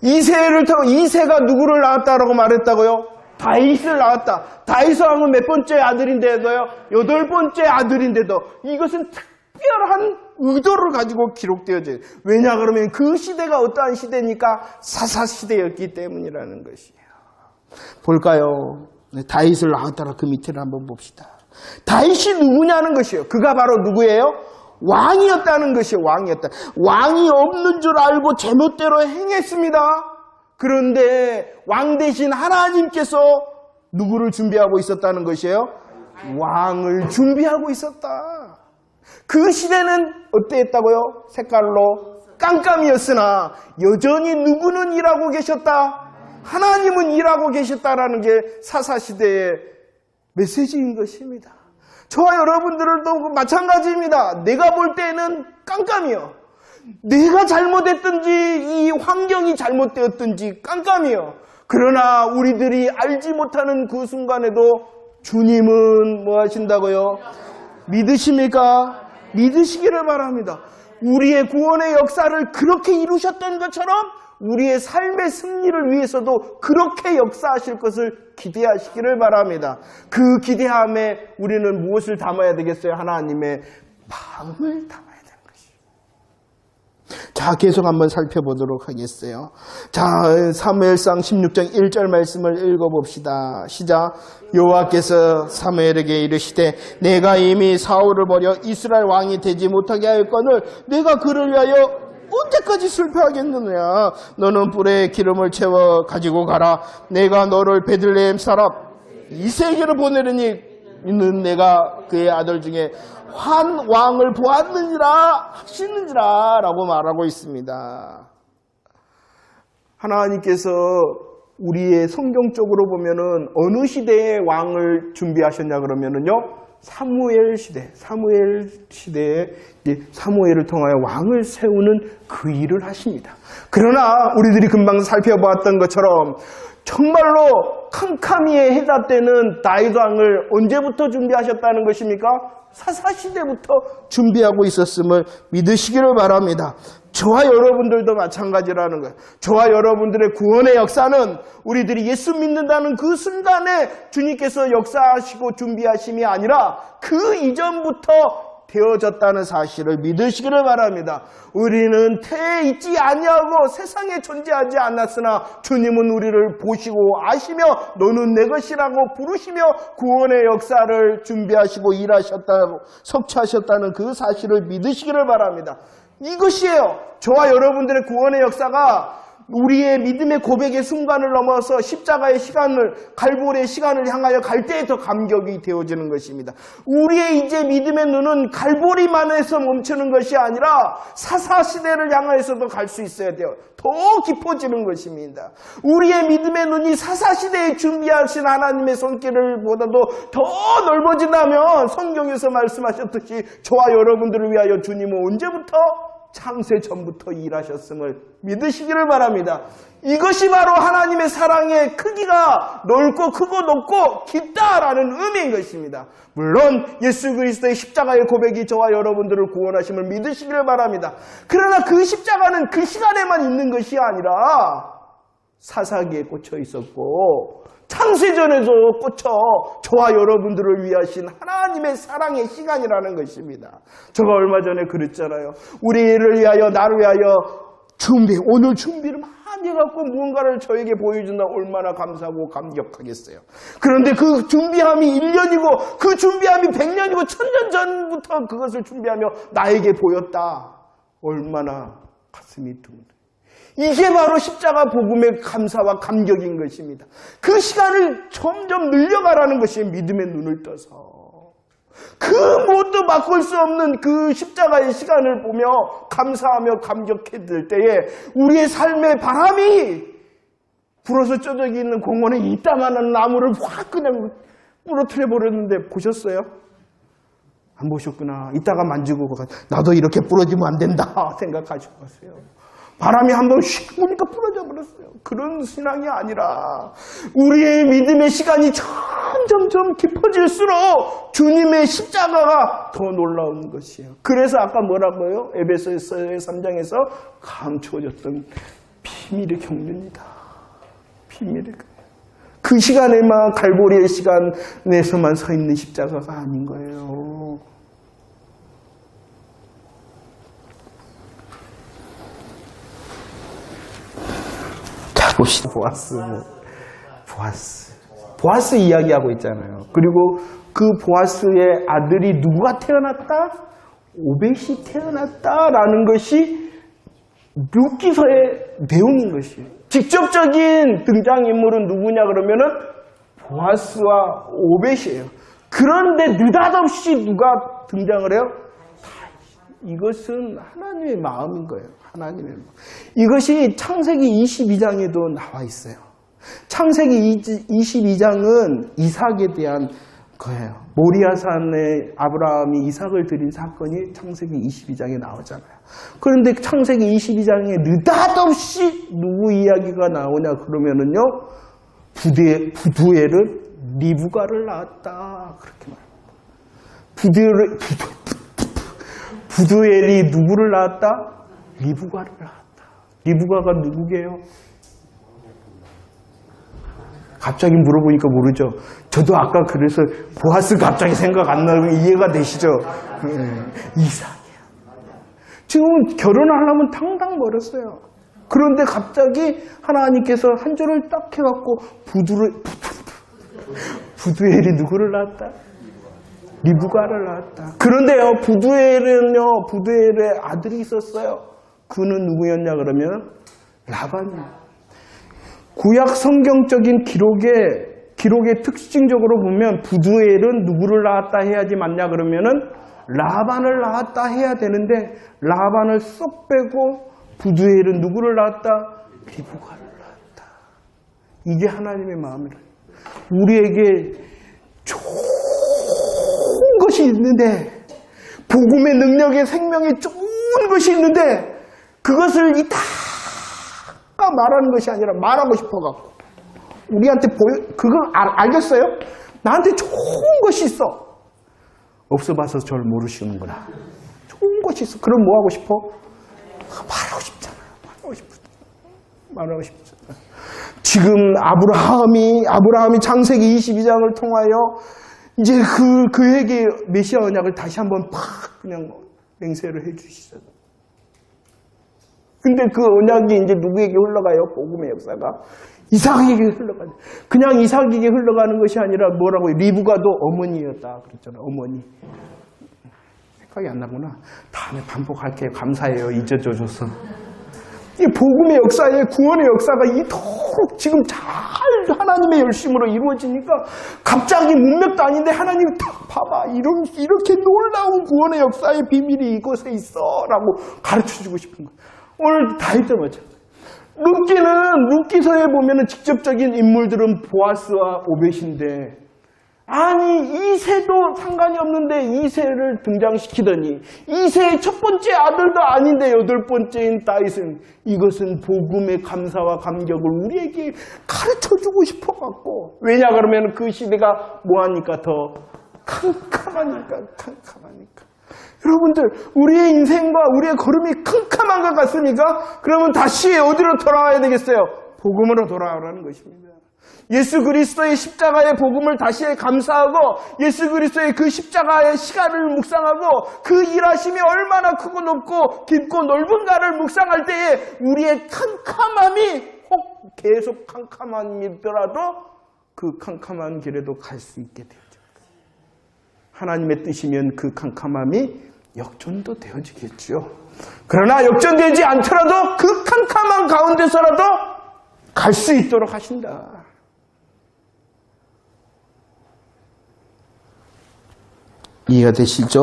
이새를 타고 이새가 누구를 낳았다라고 말했다고요? 다윗을 낳았다. 다윗 왕은 몇 번째 아들인데도요? 8번째 아들인데도 이것은 특별한 의도를 가지고 기록되어져요. 왜냐 그러면 그 시대가 어떠한 시대니까 사사시대였기 때문이라는 것이에요. 볼까요? 다윗을 낳았다라 그 밑에를 한번 봅시다. 다윗이 누구냐는 것이에요. 그가 바로 누구예요? 왕이었다는 것이에요. 왕이었다. 왕이 없는 줄 알고 제멋대로 행했습니다. 그런데 왕 대신 하나님께서 누구를 준비하고 있었다는 것이에요? 왕을 준비하고 있었다. 그 시대는 어땠다고요? 색깔로 깜깜이었으나 여전히 누구는 일하고 계셨다? 하나님은 일하고 계셨다라는 게 사사시대의 메시지인 것입니다. 저와 여러분들도 마찬가지입니다. 내가 볼 때는 깜깜이요. 내가 잘못했든지 이 환경이 잘못되었든지 깜깜이요. 그러나 우리들이 알지 못하는 그 순간에도 주님은 뭐 하신다고요? 믿으십니까? 믿으시기를 바랍니다. 우리의 구원의 역사를 그렇게 이루셨던 것처럼 우리의 삶의 승리를 위해서도 그렇게 역사하실 것을 기대하시기를 바랍니다. 그 기대함에 우리는 무엇을 담아야 되겠어요? 하나님의 마음을 담아야 되는 것이에요. 자, 계속 한번 살펴보도록 하겠어요. 자, 사무엘상 16장 1절 말씀을 읽어봅시다. 시작. 여호와께서 사무엘에게 이르시되 내가 이미 사울을 버려 이스라엘 왕이 되지 못하게 하였거늘 내가 그를 위하여 언제까지 슬퍼하겠느냐. 너는 뿔에 기름을 채워 가지고 가라. 내가 너를 베들레헴 사람 이새에게로 보내려니 이는 내가 그의 아들 중에 한 왕을 보았느니라 하시는지라 라고 말하고 있습니다. 하나님께서 우리의 성경적으로 보면은 어느 시대에 왕을 준비하셨냐 그러면은요, 사무엘 시대에 사무엘을 통하여 왕을 세우는 그 일을 하십니다. 그러나 우리들이 금방 살펴보았던 것처럼 정말로 캄캄이에 해답되는 다윗 왕을 언제부터 준비하셨다는 것입니까? 사사시대부터 준비하고 있었음을 믿으시기를 바랍니다. 저와 여러분들도 마찬가지라는 거예요. 저와 여러분들의 구원의 역사는 우리들이 예수 믿는다는 그 순간에 주님께서 역사하시고 준비하심이 아니라 그 이전부터 되어졌다는 사실을 믿으시기를 바랍니다. 우리는 태에 있지 아니하고 세상에 존재하지 않았으나 주님은 우리를 보시고 아시며 너는 내 것이라고 부르시며 구원의 역사를 준비하시고 일하셨다고 성취하셨다는 그 사실을 믿으시기를 바랍니다. 이것이에요. 저와 여러분들의 구원의 역사가 우리의 믿음의 고백의 순간을 넘어서 십자가의 시간을, 갈보리의 시간을 향하여 갈 때에 더 감격이 되어지는 것입니다. 우리의 이제 믿음의 눈은 갈보리만에서 멈추는 것이 아니라 사사시대를 향하여서도 갈 수 있어야 돼요. 더 깊어지는 것입니다. 우리의 믿음의 눈이 사사시대에 준비하신 하나님의 손길을 보다도 더 넓어진다면 성경에서 말씀하셨듯이 저와 여러분들을 위하여 주님은 언제부터? 창세 전부터 일하셨음을 믿으시기를 바랍니다. 이것이 바로 하나님의 사랑의 크기가 넓고 크고 높고 깊다라는 의미인 것입니다. 물론 예수 그리스도의 십자가의 고백이 저와 여러분들을 구원하심을 믿으시기를 바랍니다. 그러나 그 십자가는 그 시간에만 있는 것이 아니라 사사기에 꽂혀 있었고 창세전에도 꽂혀 저와 여러분들을 위하신 하나님의 사랑의 시간이라는 것입니다. 제가 얼마 전에 그랬잖아요. 우리를 위하여, 나를 위하여 오늘 준비를 많이 해갖고 무언가를 저에게 보여준다. 얼마나 감사하고 감격하겠어요. 그런데 그 준비함이 1년이고 그 준비함이 100년이고 1000년 전부터 그것을 준비하며 나에게 보였다. 얼마나 가슴이 둥근. 이게 바로 십자가 복음의 감사와 감격인 것입니다. 그 시간을 점점 늘려가라는 것이 믿음의 눈을 떠서 그 무엇도 바꿀 수 없는 그 십자가의 시간을 보며 감사하며 감격해 들 때에 우리의 삶의 바람이 불어서 쪄저기 있는 공원에 이따만한 나무를 확 그냥 부러뜨려 버렸는데 보셨어요? 안 보셨구나. 이따가 만지고 나도 이렇게 부러지면 안 된다 생각하시고 갔어요. 바람이 한번 휙 부니까 부러져 버렸어요. 그런 신앙이 아니라 우리의 믿음의 시간이 점점 깊어질수록 주님의 십자가가 더 놀라운 것이에요. 그래서 아까 뭐라고요? 에베소서의 3장에서 감추어졌던 비밀의 경륜이다. 비밀의 경륜. 그 시간에만 갈보리의 시간에서만 서 있는 십자가가 아닌 거예요. 자, 봅시다. 보아스 이야기하고 있잖아요. 그리고 그 보아스의 아들이 누가 태어났다? 오벳이 태어났다라는 것이 룻기서의 내용인 것이에요. 직접적인 등장인물은 누구냐 그러면은 보아스와 오벳이에요. 그런데 느닷없이 누가 등장을 해요? 이것은 하나님의 마음인 거예요. 하나님의 마음. 이것이 창세기 22장에도 나와 있어요. 창세기 22장은 이삭에 대한 거예요. 모리아산에 아브라함이 이삭을 드린 사건이 창세기 22장에 나오잖아요. 그런데 창세기 22장에 느닷없이 누구 이야기가 나오냐 그러면은요, 부두엘은 리브가를 낳았다. 그렇게 말합니다. 부두엘이 누구를 낳았다? 리브가를 낳았다. 리브가가 누구게요? 갑자기 물어보니까 모르죠. 저도 아까 그래서 보아스 갑자기 생각 안 나면 이해가 되시죠? 이삭이야. 지금 결혼을 하려면 당당 멀었어요. 그런데 갑자기 하나님께서 한 줄을 딱 해갖고 부두엘이 누구를 낳았다? 리브가를 낳았다. 그런데요, 부두엘의 아들이 있었어요. 그는 누구였냐 그러면 라반이에요. 구약 성경적인 기록의 특징적으로 보면 부두엘은 누구를 낳았다 해야지 맞냐 그러면은 라반을 낳았다 해야 되는데 라반을 쏙 빼고 부두엘은 누구를 낳았다? 리브가를 낳았다. 이게 하나님의 마음이라. 우리에게 좋은 것이 있는데, 복음의 능력에 생명에 좋은 것이 있는데 그것을 말하는 것이 아니라 말하고 싶어갖고 우리한테 그거 알겠어요? 나한테 좋은 것이 있어. 없어 봐서 절 모르시는구나. 좋은 것이 있어. 그럼 뭐 하고 싶어? 말하고 싶잖아요. 말하고 싶잖아요. 지금 아브라함이 창세기 22장을 통하여 이제 그에게 메시아 언약을 다시 한번 팍 그냥 맹세를 해주시잖아요. 근데 그 언약이 이제 누구에게 흘러가요? 복음의 역사가 이삭에게 흘러가요. 그냥 이삭에게 흘러가는 것이 아니라 뭐라고요? 리브가도 어머니였다 그랬잖아요. 어머니. 생각이 안 나구나. 다음에 반복할게요. 감사해요. 잊어줘서. 이 복음의 역사에 구원의 역사가 이토록 지금 잘 하나님의 열심으로 이루어지니까 갑자기 문맥도 아닌데 하나님이 딱 봐봐. 이렇게 놀라운 구원의 역사의 비밀이 이곳에 있어. 라고 가르쳐주고 싶은 거예요. 오늘 다 했던 거죠. 룻기서에 보면은 직접적인 인물들은 보아스와 오벳인데, 아니 이새도 상관이 없는데 이새를 등장시키더니 이새의 첫 번째 아들도 아닌데 여덟 번째인 다윗은, 이것은 복음의 감사와 감격을 우리에게 가르쳐주고 싶어갖고. 왜냐 그러면 그 시대가 뭐하니까 더 캄캄하니까. 여러분들, 우리의 인생과 우리의 걸음이 캄캄한 것 같습니까? 그러면 다시 어디로 돌아와야 되겠어요? 복음으로 돌아오라는 것입니다. 예수 그리스도의 십자가의 복음을 다시 감사하고 예수 그리스도의 그 십자가의 시간을 묵상하고 그 일하심이 얼마나 크고 높고 깊고 넓은가를 묵상할 때에 우리의 캄캄함이 혹 계속 캄캄함이더라도 그 캄캄한 길에도 갈 수 있게 되죠. 하나님의 뜻이면 그 캄캄함이 역전도 되어지겠죠. 그러나 역전되지 않더라도 그 캄캄한 가운데서라도 갈 수 있도록 하신다. 이해가 되시죠?